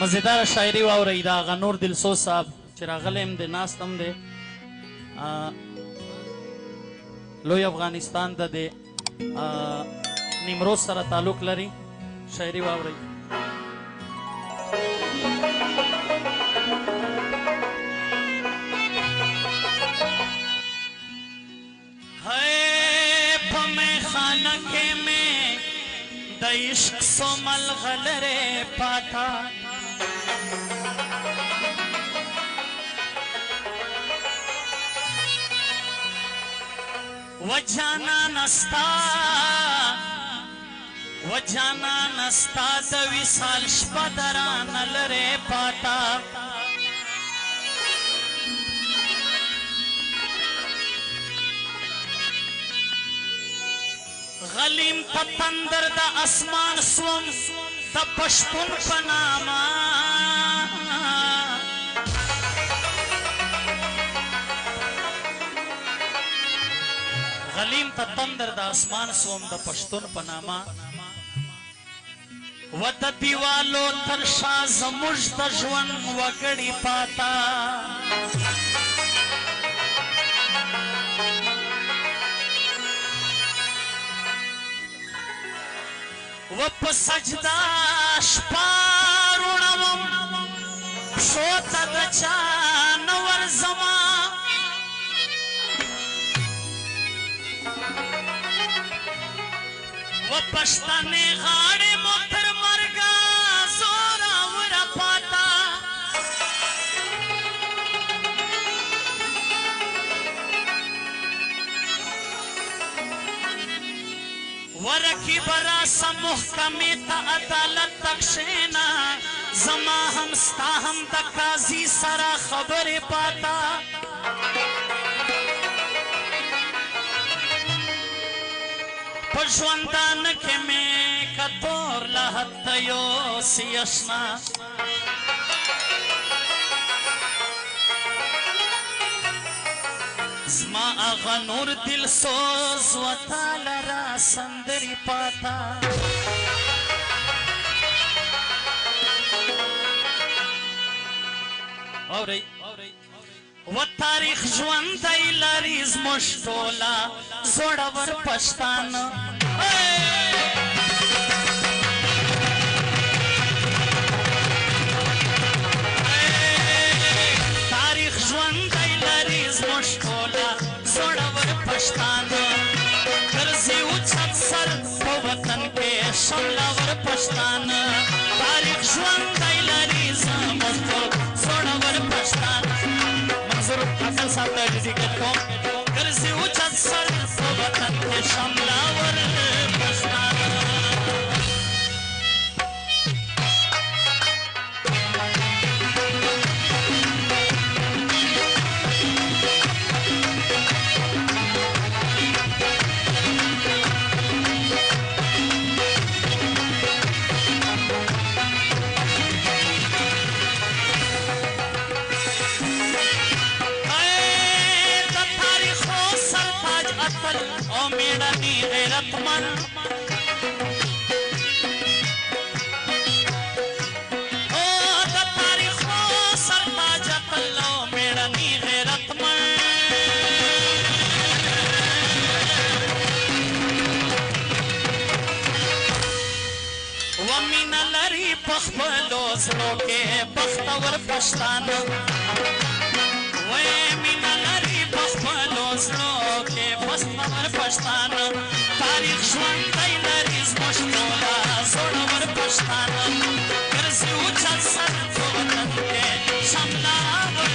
मजेदार शायरी वावरई दा गनूर दिलसोज साहब चिरागलेम दे नास्तम दे लोई अफगानिस्तान दा दे निमरोज सरा ताल्लुक लरी शायरी वावरई द इश्क सोमल गलरे पाता वजाना नस्ता द विशाल शपदरा नलरे पाता गलीम पतंदर द आसमान स्वम द पश्तून पनामा गलीम पतंदर द आसमान स्वम द पश्तून पनामा वद दीवालो तरशा जमुज द जवन वगड़ी पाता वप सजदा शपारुणवम शोता दचा नवर जमा वपश्ताने गाड़े मोतर मरगा जोरा वरा पाता वरकी बरा समुहकमे ता अदालत तकशेना जमा हम स्ता हम द काजी सरा खबर पाता पशवंतान के में कतोर लहत यो सियशना ज़मा आगा नूर दिल सोज वतालरा संदरी पाता और व तारीख ज्वंदई लरीज मुश्तोला जोड़वर पछतान तारीख ज्वंदई लरीज मुश्तोला जोड़वर पछतान करजी उछत सर वतन के शमलावर पछतान तारीख ज्वंदई लरीज मुश्तोला जोड़वर पछतान असल साहब डेडिकेट को करजी उछत सर वतन के शमलावर पछतान के बख्तवर पछतान वे मीना लरी बख्तलो के बख्तवर पछतान तारीख ज्वंदई लरीज मुश्तोला जोड़वर पछतान करजी उछत सर वतन के शमलावर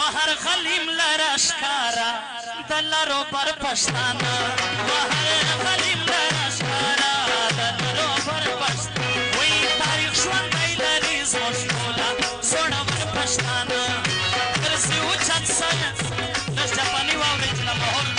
وهر غلیم لرشکارا دلرو بر پشتانا وهر غلیم لرشکارا دلرو بر پشتانا وی تاریخ ژوندی لري زموږ ټوله زوړ بر پشتانا ګرځي اوچت سره لږ جاپاني واورئ چې دا ماحول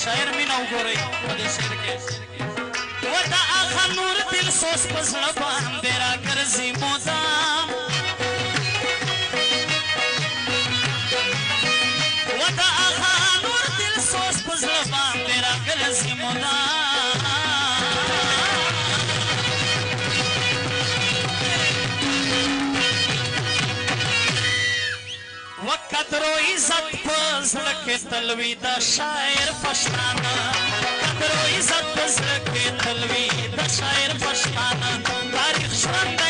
شاعر مینا وګورئ په دې شعر کې و دا اخا نور دل سوس په زړه باندې راګرځي مدام و دا اخا نور دل سوس په زړه باندې راګرځي مدام قدر و عزت په زړه کې تل وي د شاعر پښتانه قدر و عزت په زړه کې تل وي د شاعر پښتانه تاریخ ژوندی